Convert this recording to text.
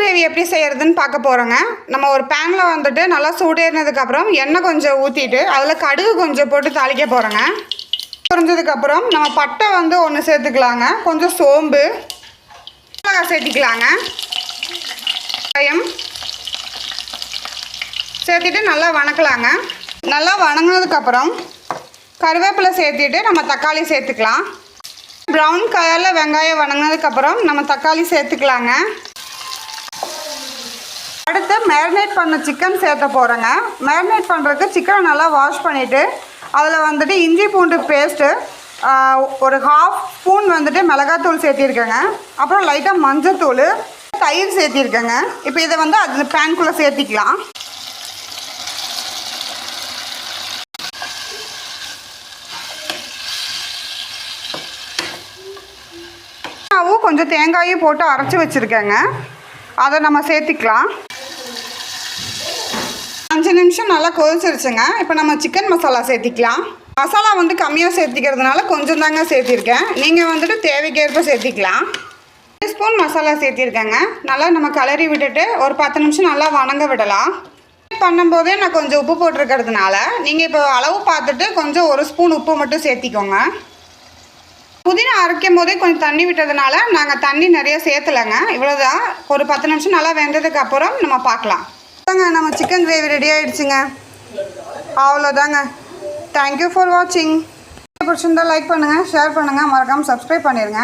Gravy எப்படி செய்கிறதுன்னு பார்க்க போகிறோங்க. நம்ம ஒரு பேனில் வந்துட்டு நல்லா சூடேறினதுக்கப்புறம் எண்ணெய் கொஞ்சம் ஊற்றிட்டு அதில் கடுகு கொஞ்சம் போட்டு தாளிக்க போகிறோங்க. பொரிஞ்சதுக்கப்புறம் நம்ம பட்டை வந்து ஒன்று சேர்த்துக்கலாங்க. கொஞ்சம் சோம்பு, மிளகாய் சேர்த்திக்கலாங்க. வெங்காயம் சேர்த்துட்டு நல்லா வணக்கலாங்க. நல்லா வணங்கினதுக்கப்புறம் கருவேப்பிலை சேர்த்துட்டு நம்ம தக்காளி சேர்த்துக்கலாம். ப்ரௌன் கலரில் வெங்காயம் வணங்கினதுக்கப்புறம் நம்ம தக்காளி சேர்த்துக்கலாங்க. அடுத்து மேரினேட் பண்ண சிக்கன் சேர்த்த போகிறேங்க. மேரினேட் பண்ணுறதுக்கு சிக்கனை நல்லா வாஷ் பண்ணிவிட்டு அதில் வந்துட்டு இஞ்சி பூண்டு பேஸ்ட்டு, ஒரு 1/2 ஸ்பூன் வந்துட்டு மிளகாத்தூள் சேர்த்திருக்கேங்க. அப்புறம் லைட்டாக மஞ்சத்தூள், தயிர் சேர்த்திருக்கேங்க. இப்போ இதை வந்து அது பேன்குள்ளே சேர்த்திக்கலாம். கொஞ்சம் தேங்காயும் போட்டு அரைச்சி வச்சுருக்கேங்க. அதை நம்ம சேர்த்திக்கலாம். 5 நிமிஷம் நல்லா கொதிச்சிருச்சுங்க. இப்போ நம்ம சிக்கன் மசாலா சேர்த்திக்கலாம். மசாலா வந்து கம்மியாக சேர்த்திக்கிறதுனால கொஞ்சம் தாங்க சேர்த்திருக்கேன். நீங்கள் வந்துட்டு தேவைக்கேற்ப சேர்த்திக்கலாம். 1 ஸ்பூன் மசாலா சேர்த்திருக்கேங்க. நல்லா நம்ம கிளறி விட்டுட்டு ஒரு 10 நிமிஷம் நல்லா வணங்க விடலாம். பண்ணும்போதே நான் கொஞ்சம் உப்பு போட்டிருக்கிறதுனால நீங்கள் இப்போ அளவு பார்த்துட்டு கொஞ்சம் 1 ஸ்பூன் உப்பு மட்டும் சேர்த்திக்கோங்க. புதினா அரைக்கும் போதே கொஞ்சம் தண்ணி விட்டதுனால நாங்கள் தண்ணி நிறைய சேர்த்துலைங்க. இவ்வளோதான். ஒரு 10 நிமிஷம் நல்லா வெந்ததுக்கு அப்புறம் நம்ம பார்க்கலாம். நம்ம சிக்கன் கிரேவி ரெடி ஆகிடுச்சுங்க. அவ்வளோதாங்க. தேங்க்யூ ஃபார் வாட்சிங். பிடிச்சிருந்தா லைக் பண்ணுங்கள், ஷேர் பண்ணுங்கள், மறக்காமல் சப்ஸ்கிரைப் பண்ணிடுங்க.